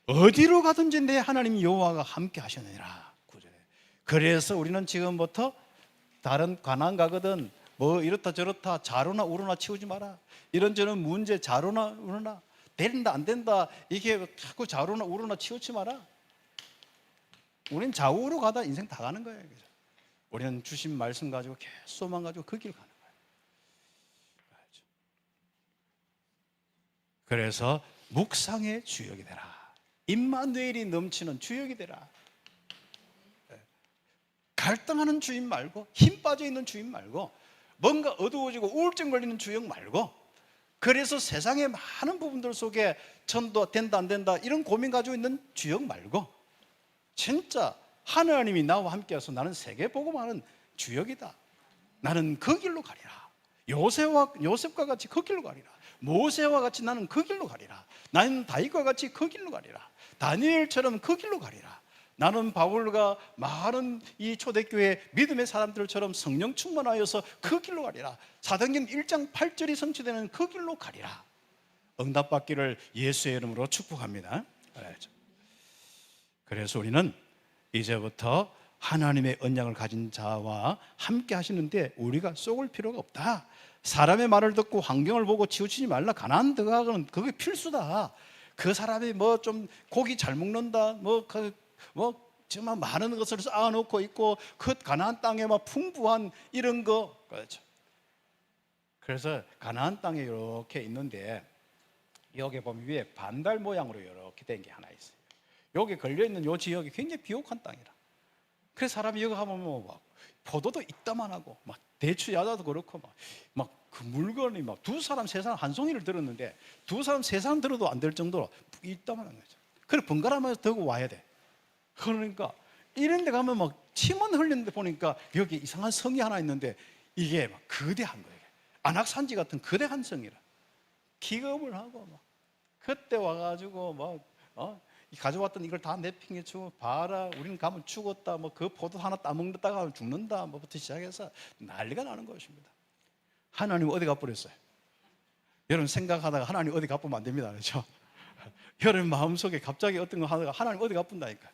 거죠. 어디로 가든지 내 하나님 여호와가 함께 하시느니라. 그래서 우리는 지금부터 다른 가난 가거든 뭐 이렇다 저렇다 자로나 우로나 치우지 마라. 이런저런 문제 자로나 우로나 된다 안 된다 이게 자꾸 자로나 우로나 치우지 마라. 우리는 좌우로 가다 인생 다 가는 거예요. 그죠? 우리는 주신 말씀 가지고 계속 소망 가지고 그 길 가는 거예요. 그래서 묵상의 주역이 되라. 임마누엘이 넘치는 주역이 되라. 갈등하는 주인 말고, 힘 빠져 있는 주인 말고, 뭔가 어두워지고 우울증 걸리는 주역 말고, 그래서 세상의 많은 부분들 속에 전도 된다 안 된다 이런 고민 가지고 있는 주역 말고, 진짜 하나님이 나와 함께해서 나는 세계 복음하는 주역이다. 나는 그 길로 가리라. 요셉과 같이 그 길로 가리라. 모세와 같이 나는 그 길로 가리라. 나는 다윗과 같이 그 길로 가리라. 다니엘처럼 그 길로 가리라. 나는 바울과 많은 이 초대교회 믿음의 사람들처럼 성령 충만하여서 그 길로 가리라. 사도행전 1장 8절이 성취되는 그 길로 가리라. 응답받기를 예수의 이름으로 축복합니다. 그래서 우리는 이제부터 하나님의 언약을 가진 자와 함께 하시는데 우리가 속을 필요가 없다. 사람의 말을 듣고 환경을 보고 치우치지 말라. 가나안 들어가는 그게 필수다. 그 사람이 뭐 좀 고기 잘 먹는다, 정말 많은 것을 쌓아놓고 있고 그 가나안 땅에 막 풍부한 이런 거, 그렇죠. 그래서 가나안 땅에 이렇게 있는데 여기 보면 위에 반달 모양으로 이렇게 된 게 하나 있어요. 여기 걸려 있는 이 지역이 굉장히 비옥한 땅이라. 그래서 사람이 여기 가면 막 포도도 이따만하고 막 대추 야자도 그렇고 막 그 물건이 막 두 사람 세 사람 한 송이를 들었는데 두 사람 세 사람 들어도 안 될 정도로 이따만한 거죠. 그래 번갈아가면서 들고 와야 돼. 그러니까 이런 데 가면 막 침은 흘리는데 보니까 여기 이상한 성이 하나 있는데 이게 막 거대한 거예요. 안악산지 같은 거대한 성이라. 기겁을 하고 막 그때 와가지고 막 가져왔던 이걸 다 내팽개 치고 봐라 우리는 가면 죽었다 그 포도 하나 따먹다가 죽는다 뭐부터 시작해서 난리가 나는 것입니다. 하나님 어디 가버렸어요? 여러분 생각하다가 하나님 어디 가쁘면 안 됩니다. 그렇죠? 여러분 마음속에 갑자기 어떤 거 하다가 하나님 어디 가뿐다니까.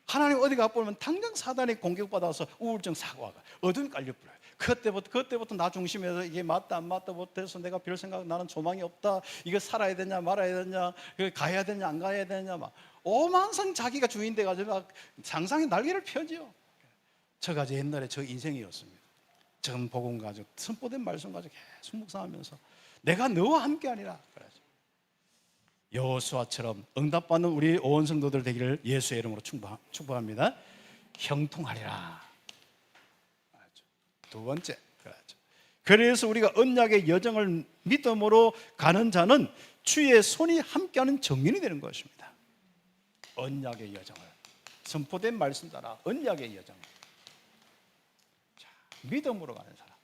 하나님 어디 가보면 당장 사단에 공격받아서 우울증 사고가 어둠이 깔려버려요. 그때부터 나 중심에서 이게 맞다 안 맞다 못해서 내가 별 생각 나는 소망이 없다. 이거 살아야 되냐 말아야 되냐 가야 되냐 안 가야 되냐 막 오만상 자기가 주인 돼가지고 막 상상의 날개를 펴지요. 저가 옛날에 저 인생이었습니다. 전 복음 가지고 선포된 말씀 가지고 계속 묵상하면서 내가 너와 함께하리라. 여호수아처럼 응답받는 우리 온 성도들 되기를 예수의 이름으로 축복합니다. 형통하리라. 두 번째, 그래서 우리가 언약의 여정을 믿음으로 가는 자는 주의 손이 함께하는 정인이 되는 것입니다. 언약의 여정을 선포된 말씀 따라 언약의 여정을 믿음으로 가는 사람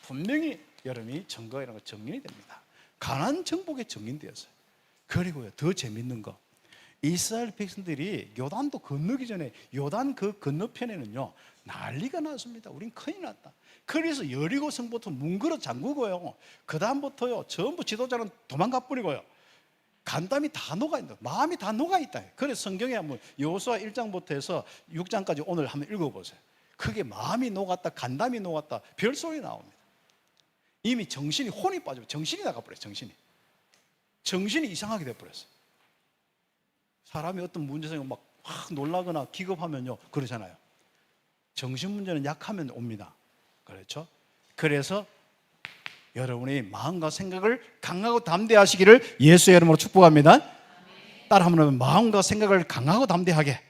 분명히 여러분이 증거 이런 거 정인이 됩니다. 가나안 정복의 정인되었어요. 그리고요 더 재밌는 거 이스라엘 백성들이 요단도 건너기 전에 요단 그 건너편에는요 난리가 났습니다. 우린 큰일 났다. 그래서 여리고 성부터 문그러 잠그고요 그 다음부터요 전부 지도자는 도망가 버리고요 간담이 다 녹아있다. 마음이 다 녹아있다. 그래서 성경에 한번 여호수아 1장부터 해서 6장까지 오늘 한번 읽어보세요. 그게 마음이 녹았다 간담이 녹았다 별소리 나옵니다. 이미 정신이 혼이 빠지고 정신이 나가버려요. 정신이 이상하게 돼버렸어요. 사람이 어떤 문제 생기면 막 놀라거나 기겁하면요 그러잖아요. 정신 문제는 약하면 옵니다. 그렇죠? 그래서 여러분이 마음과 생각을 강하고 담대하시기를 예수의 이름으로 축복합니다. 따라 한번 하면 마음과 생각을 강하고 담대하게.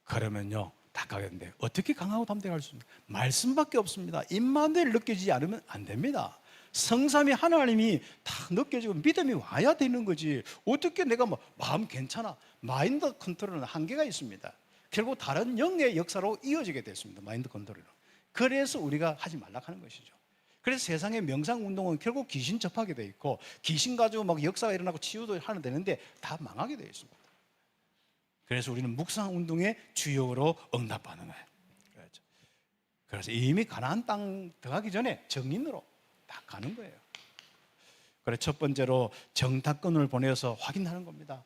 그러면요 다 가겠는데 어떻게 강하고 담대할 수 있습니까? 말씀밖에 없습니다. 임마누엘 느껴지지 않으면 안 됩니다. 성삼위 하나님이 다 느껴지고 믿음이 와야 되는 거지. 어떻게 내가 마음 괜찮아 마인드 컨트롤은 한계가 있습니다. 결국 다른 영의 역사로 이어지게 됐습니다. 마인드 컨트롤은. 그래서 우리가 하지 말라 하는 것이죠. 그래서 세상의 명상 운동은 결국 귀신 접하게 돼 있고 귀신 가지고 막 역사가 일어나고 치유도 하는 되는데 다 망하게 되어 있습니다. 그래서 우리는 묵상 운동의 주역으로 응답하는 거예요. 그래서 이미 가나안 땅 들어가기 전에 정인으로 딱 가는 거예요. 그래서 첫 번째로 정탐꾼을 보내서 확인하는 겁니다.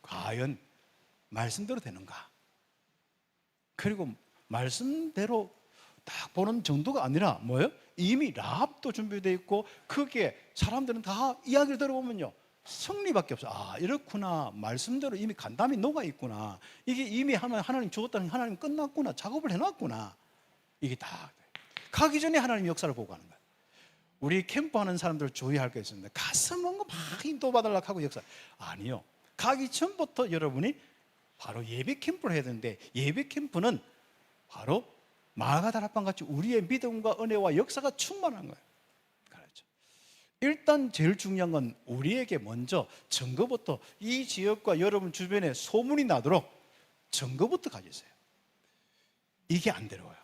과연 말씀대로 되는가? 그리고 말씀대로 딱 보는 정도가 아니라 뭐예요? 이미 라합도 준비되어 있고 거기에 사람들은 다 이야기를 들어보면요 승리밖에 없어. 아, 이렇구나. 말씀대로 이미 간담이 녹아 있구나. 이게 이미 하나님 주었다는, 하나님 끝났구나. 작업을 해놨구나. 이게 다 가기 전에 하나님 역사를 보고 가는 거예요. 우리 캠프하는 사람들 주의할 게 있습니다. 가서 뭔가 막 인도받으려고 하고 역사. 아니요. 가기 전부터 여러분이 바로 예배 캠프를 해야 되는데, 예배 캠프는 바로 마가다락방 같이 우리의 믿음과 은혜와 역사가 충만한 거예요. 그렇죠. 일단 제일 중요한 건 우리에게 먼저 증거부터, 이 지역과 여러분 주변에 소문이 나도록 증거부터 가지세요. 이게 안 되려고요.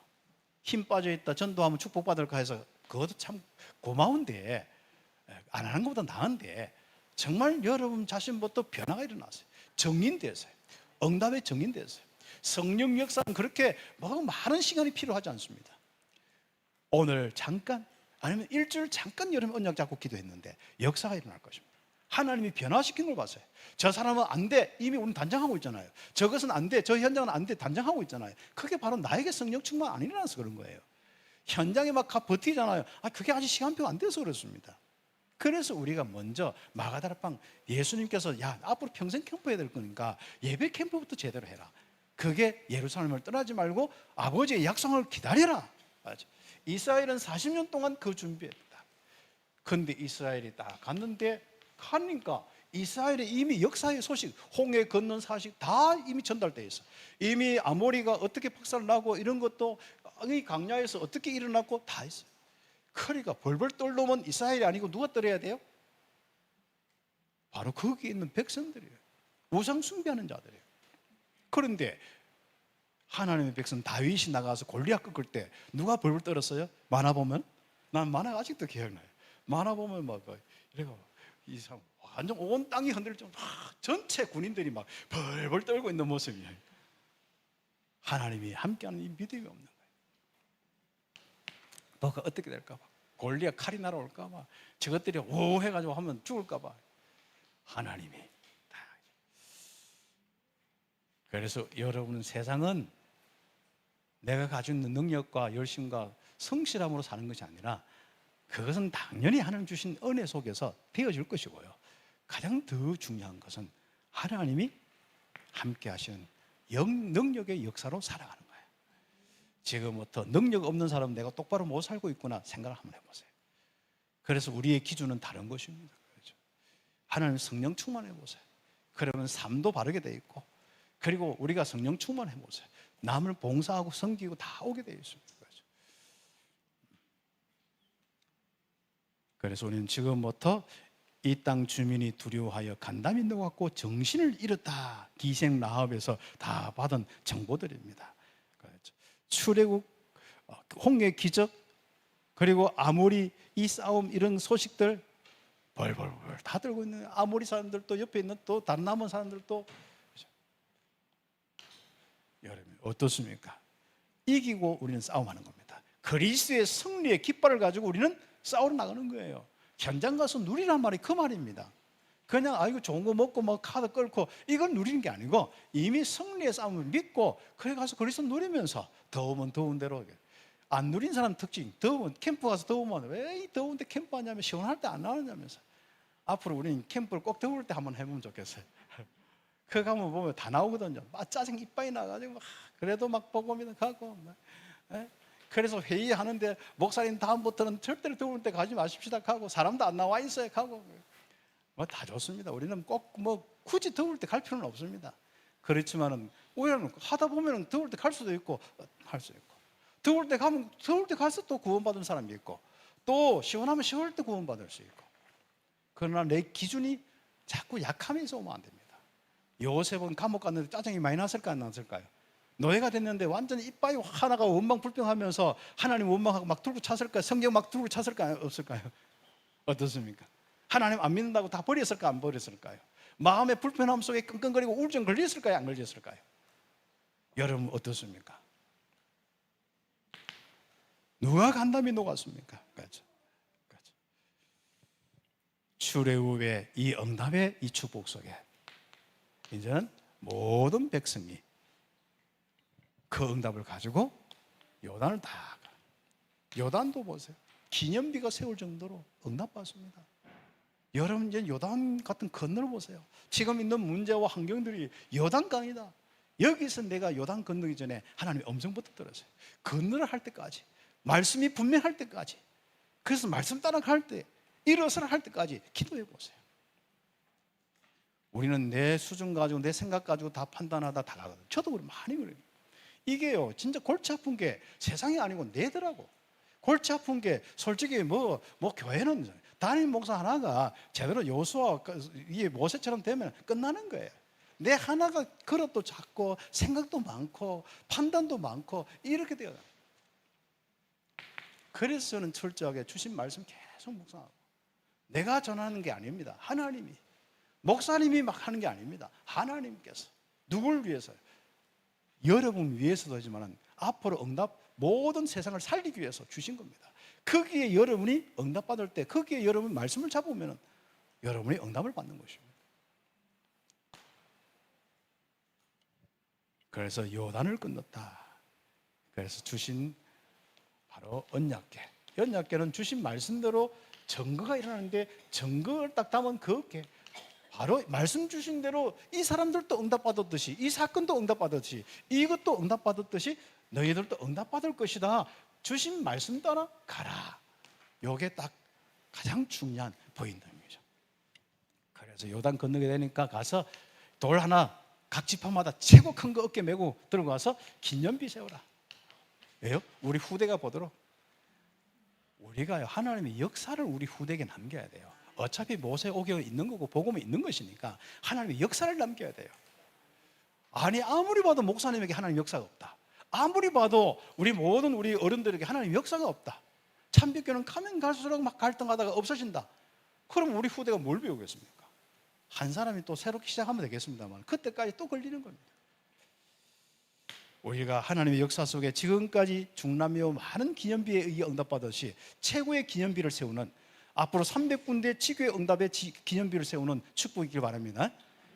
힘 빠져있다, 전도하면 축복받을까 해서 그것도 참 고마운데, 안 하는 것보다 나은데, 정말 여러분 자신부터 변화가 일어났어요. 정인되세요. 응답에 정인되세요. 성령 역사는 그렇게 뭐 많은 시간이 필요하지 않습니다. 오늘 잠깐, 아니면 일주일 잠깐 여러분 언약 잡고 기도했는데 역사가 일어날 것입니다. 하나님이 변화시킨 걸 봤어요. 저 사람은 안 돼, 이미 우리는 단장하고 있잖아요. 저것은 안 돼, 저 현장은 안 돼, 단장하고 있잖아요. 그게 바로 나에게 성령 충만 안 일어나서 그런 거예요. 현장에 막 버티잖아요. 그게 아직 시간표가 안 돼서 그렇습니다. 그래서 우리가 먼저 마가다락방, 예수님께서 야, 앞으로 평생 캠프해야 될 거니까 예배 캠프부터 제대로 해라. 그게 예루살렘을 떠나지 말고 아버지의 약속을 기다려라. 맞아. 이스라엘은 40년 동안 그 준비했다. 근데 이스라엘이 딱 갔는데, 가니까 이스라엘의 이미 역사의 소식, 홍해 건넌 사실 다 이미 전달되어 있어. 이미 아모리가 어떻게 박살나고 이런 것도 이 광야에서 어떻게 일어났고 다 있어요. 그러니까 벌벌 떨려면 이스라엘이 아니고 누가 떨어야 돼요? 바로 거기에 있는 백성들이에요. 우상 숭배하는 자들이에요. 그런데 하나님의 백성 다윗이 나가서 골리앗 꺾을 때 누가 벌벌 떨었어요? 만화 보면? 난 만화가 아직도 기억나요. 만화 보면 막 이래가 이 사람 완전 온 땅이 흔들 정도, 전체 군인들이 막 벌벌 떨고 있는 모습이에요. 하나님이 함께하는 이 믿음이 없는 거예요. 너가 어떻게 될까 봐, 골리앗 칼이 날아올까 봐, 저것들이 오 해가지고 하면 죽을까 봐. 하나님이 다. 그래서 여러분은 세상은 내가 가지고 있는 능력과 열심과 성실함으로 사는 것이 아니라, 그것은 당연히 하나님 주신 은혜 속에서 되어질 것이고요. 가장 더 중요한 것은 하나님이 함께 하시는 능력의 역사로 살아가는 거예요. 지금부터 능력 없는 사람은 내가 똑바로 못 살고 있구나 생각을 한번 해보세요. 그래서 우리의 기준은 다른 것입니다. 그렇죠? 하나님 성령 충만해 보세요. 그러면 삶도 바르게 돼 있고, 그리고 우리가 성령 충만해 보세요. 남을 봉사하고 섬기고 다 오게 되어 있습니다. 그렇죠? 그래서 우리는 지금부터 이 땅 주민이 두려워하여 간담이 녹았고 정신을 잃었다, 기생 라합에서 다 받은 정보들입니다. 그렇죠? 출애굽, 홍해 기적, 그리고 아모리 이 싸움, 이런 소식들 벌벌벌 다 들고 있는 아모리 사람들도, 옆에 있는 또 다른 남은 사람들도. 그렇죠? 여러분 어떻습니까? 이기고 우리는 싸움하는 겁니다. 그리스도의 승리의 깃발을 가지고 우리는 싸우러 나가는 거예요. 현장 가서 누리란 말이 그 말입니다. 그냥 아이고 좋은 거 먹고 뭐 카드 끌고 이걸 누리는 게 아니고, 이미 승리의 싸움을 믿고 그래 가서 그리스도 누리면서, 더우면 더운 대로. 안 누린 사람 특징, 더우면 캠프 가서 더우면 왜 이 더운데 캠프 하냐면 시원할 때 안 나오냐면서. 앞으로 우리는 캠프를 꼭 더울 때 한번 해보면 좋겠어요. 그 가면 보면 다 나오거든요. 막 짜증 이빠이 나가지고 그래도 막 복음이나 가고. 그래서 회의하는데 목사님 다음부터는 절대로 더울 때 가지 마십시다 하고, 사람도 안 나와 있어요 하고. 뭐 다 좋습니다. 우리는 꼭 뭐 굳이 더울 때 갈 필요는 없습니다. 그렇지만은 오히려 하다 보면은 더울 때 갈 수도 있고 할 수 있고, 더울 때 가면 더울 때 가서 또 구원받은 사람이 있고, 또 시원하면 시원할 때 구원받을 수 있고. 그러나 내 기준이 자꾸 약함에서 오면 안 됩니다. 요셉은 감옥 갔는데 짜증이 많이 났을까요, 안 났을까요? 노예가 됐는데 완전히 이빠이 하나가 원망불평하면서 하나님 원망하고 막 들고 찼을까요? 성경 막 들고 찼을까요? 없을까요? 어떻습니까? 하나님 안 믿는다고 다 버렸을까요? 안 버렸을까요? 마음의 불편함 속에 끙끙거리고 우울증 걸렸을까요? 안 걸렸을까요? 여러분 어떻습니까? 누가 간담이 녹았습니까? 그렇죠? 그렇죠. 출애굽의 이 응답의 이 축복 속에 이제는 모든 백성이 그 응답을 가지고 요단을 다, 요단도 보세요. 기념비가 세울 정도로 응답받습니다. 여러분 이제 요단 같은 건너를 보세요. 지금 있는 문제와 환경들이 요단강이다. 여기서 내가 요단 건너기 전에 하나님의 음성부터 들었어요. 건너를 할 때까지, 말씀이 분명할 때까지, 그래서 말씀 따라갈 때, 일어서라 할 때까지 기도해 보세요. 우리는 내 수준 가지고 내 생각 가지고 다 판단하다 다가거든요. 저도 그래 많이 그래요. 이게요 진짜 골치 아픈 게 세상이 아니고 내더라고. 골치 아픈 게 솔직히 뭐 교회는 담임 목사 하나가 제대로 여호수아 이 모세처럼 되면 끝나는 거예요. 내 하나가 그릇도 작고 생각도 많고 판단도 많고 이렇게 돼요. 그래서 저는 철저하게 주신 말씀 계속 묵상하고, 내가 전하는 게 아닙니다. 하나님이, 목사님이 막 하는 게 아닙니다. 하나님께서 누굴 위해서요? 여러분 위해서도 하지만 앞으로 모든 세상을 살리기 위해서 주신 겁니다. 거기에 여러분이 응답받을 때, 거기에 여러분 말씀을 잡으면 여러분이 응답을 받는 것입니다. 그래서 요단을 건넜다. 그래서 주신 바로 언약궤. 언약궤는 주신 말씀대로 증거가 일어나는데, 증거를 딱 담은 그 궤, 바로 말씀 주신 대로 이 사람들도 응답받았듯이, 이 사건도 응답받았듯이, 이것도 응답받았듯이 너희들도 응답받을 것이다. 주신 말씀 따라 가라. 이게 딱 가장 중요한 포인트입니다. 그래서 요단 건너게 되니까 가서 돌 하나 각 지파마다 최고 큰 거 어깨 메고 들고 가서 기념비 세워라. 왜요? 우리 후대가 보도록. 우리가 하나님의 역사를 우리 후대에게 남겨야 돼요. 어차피 모세오경은 있는 거고 복음은 있는 것이니까 하나님의 역사를 남겨야 돼요. 아니 아무리 봐도 목사님에게 하나님 역사가 없다. 아무리 봐도 우리 모든 우리 어른들에게 하나님 역사가 없다. 참빛교는 가면 갈수록 막 갈등하다가 없어진다. 그럼 우리 후대가 뭘 배우겠습니까? 한 사람이 또 새롭게 시작하면 되겠습니다만 그때까지 또 걸리는 겁니다. 우리가 하나님의 역사 속에 지금까지 중남미와 많은 기념비에 의해 응답받았듯이 최고의 기념비를 세우는, 앞으로 300군데 지교의 응답의 기념비를 세우는 축복이길 바랍니다.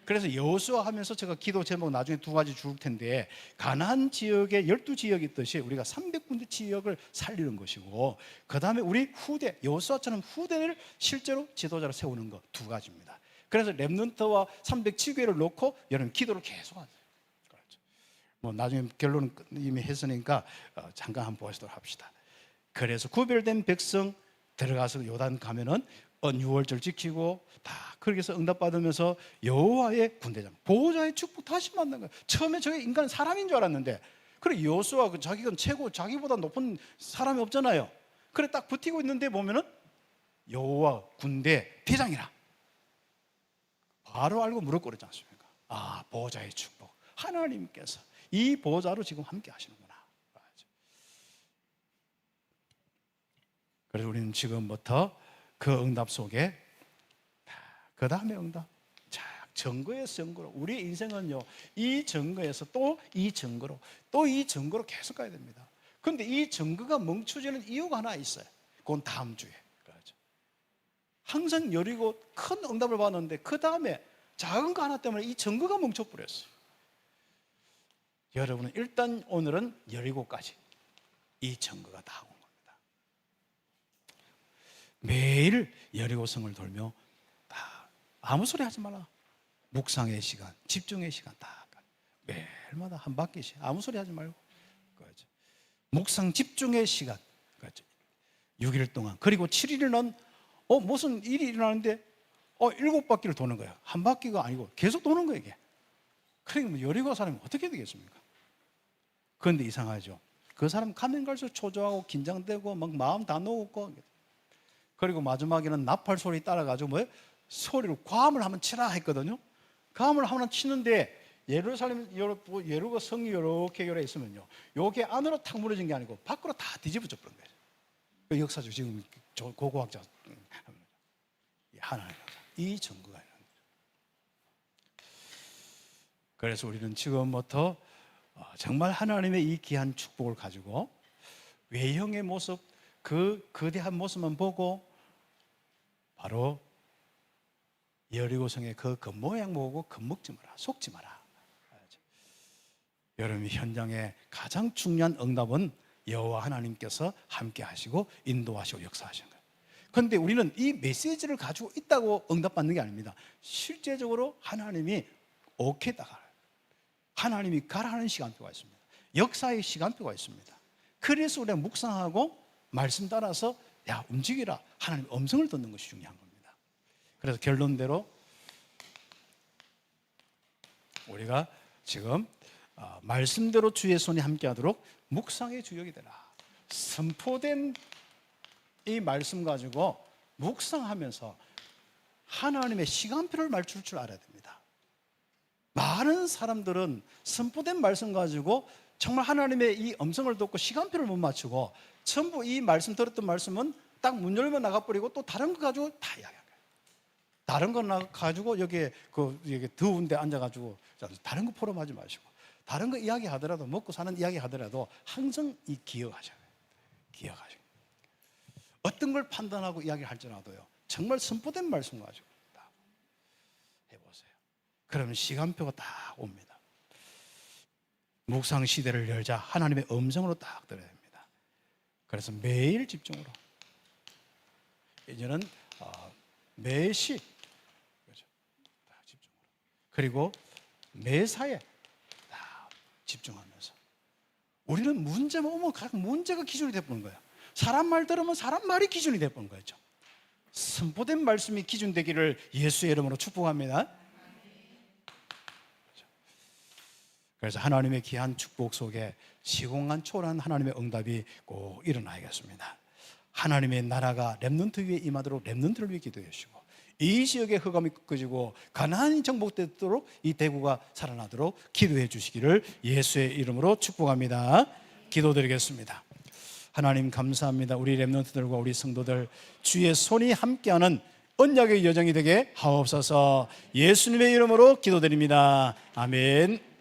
그래서 여호수아 하면서 제가 기도 제목 나중에 2가지 줄 텐데, 가나안 지역에 12지역이 있듯이 우리가 300군데 지역을 살리는 것이고, 그 다음에 우리 후대, 여호수아처럼 후대를 실제로 지도자로 세우는 것 2가지입니다. 그래서 렘넌트와 300지교회를 놓고 여러분 기도를 계속하세요. 그렇죠. 뭐 나중에 결론은 이미 했으니까 잠깐 한번 보시도록 합시다. 그래서 구별된 백성 들어가서 요단 가면은 유월절 지키고 다 그렇게 해서 응답받으면서 여호와의 군대장, 보호자의 축복 다시 만난 거예요. 처음에 저게 인간은 사람인 줄 알았는데, 그래 여호수아 자기가 최고, 자기보다 높은 사람이 없잖아요. 그래 딱 버티고 있는데 보면은 여호와 군대 대장이라 바로 알고 무릎 꿇었지 않습니까? 아, 보호자의 축복, 하나님께서 이 보호자로 지금 함께 하시는구나. 그래서 우리는 지금부터 그 응답 속에, 그 다음에 응답, 자, 증거에서 증거로, 우리 인생은요 이 증거에서 또 이 증거로, 또 이 증거로 계속 가야 됩니다. 그런데 이 증거가 멈춰지는 이유가 하나 있어요. 그건 다음 주에. 그렇죠. 항상 여리고 큰 응답을 받았는데 그 다음에 작은 거 하나 때문에 이 증거가 멈춰버렸어요. 여러분은 일단 오늘은 여리고까지 이 증거가 다 온 겁니다. 매일 여리고성을 돌며 다 아무 소리 하지 말라. 묵상의 시간, 집중의 시간 다 매일마다 한 바퀴씩 아무 소리 하지 말고, 그렇죠. 묵상 집중의 시간, 그렇죠. 6일 동안. 그리고 7일은 무슨 일이 일어나는데 7바퀴를 도는 거예요. 한 바퀴가 아니고 계속 도는 거예요 이게. 그러니까 여리고 사람이 어떻게 되겠습니까? 그런데 이상하죠. 그 사람 가면 갈수록 초조하고 긴장되고 막 마음 다 놓고, 그리고 마지막에는 나팔 소리 따라가지고 소리로 과음을 한번 치라 했거든요. 과음을 한번 치는데 예루살렘 예루고 성이 이렇게 열어 있으면요, 요게 안으로 탁 무너진 게 아니고 밖으로 다 뒤집어져 버린 거예요. 그 역사적 지금 고고학자 하나님, 이 증거가 있는 거죠. 그래서 우리는 지금부터 정말 하나님의 이 귀한 축복을 가지고 외형의 모습, 그 거대한 모습만 보고 바로 여리고성의 그 겉모양 보고 겁먹지 마라, 속지 마라. 여러분이 현장에 가장 중요한 응답은 여호와 하나님께서 함께 하시고 인도하시고 역사하시는 거예요. 그런데 우리는 이 메시지를 가지고 있다고 응답받는 게 아닙니다. 실제적으로 하나님이 오케이 따라, 하나님이 가라는 시간표가 있습니다. 역사의 시간표가 있습니다. 그래서 우리가 묵상하고 말씀 따라서 움직이라, 하나님의 음성을 듣는 것이 중요한 겁니다. 그래서 결론대로 우리가 지금 말씀대로 주의 손이 함께하도록 묵상의 주역이 되라. 선포된 이 말씀 가지고 묵상하면서 하나님의 시간표를 맞출 줄 알아야 됩니다. 많은 사람들은 선포된 말씀 가지고 정말 하나님의 이 음성을 듣고 시간표를 못 맞추고 전부 이 말씀 들었던 말씀은 딱 문 열면 나가버리고 또 다른 거 가지고 다 이야기해요. 다른 거 가지고 여기 더운데 앉아가지고 다른 거 포럼하지 마시고, 다른 거 이야기하더라도, 먹고 사는 이야기하더라도 항상 이 기억하셔야 돼요. 기억하셔야 돼요. 어떤 걸 판단하고 이야기할지라도요, 정말 선포된 말씀 가지고 딱 해보세요. 그러면 시간표가 딱 옵니다. 묵상 시대를 열자 하나님의 음성으로 딱 들어야 됩니다. 그래서 매일 집중으로, 이제는 매시, 그렇죠, 딱 집중으로, 그리고 매사에 딱 집중하면서, 우리는 문제만 오면 각 문제가 기준이 되어버린 거예요. 사람 말 들으면 사람 말이 기준이 되어버린 거죠. 선포된 말씀이 기준 되기를 예수의 이름으로 축복합니다. 그래서 하나님의 귀한 축복 속에 시공간 초월한 하나님의 응답이 꼭 일어나야겠습니다. 하나님의 나라가 렘넌트 위에 임하도록 렘넌트를 위해 기도해 주시고, 이 지역의 흑암이 꺾어지고 가나안이 정복되도록 이 대구가 살아나도록 기도해 주시기를 예수의 이름으로 축복합니다. 기도드리겠습니다. 하나님 감사합니다. 우리 렘넌트들과 우리 성도들 주의 손이 함께하는 언약의 여정이 되게 하옵소서. 예수님의 이름으로 기도드립니다. 아멘.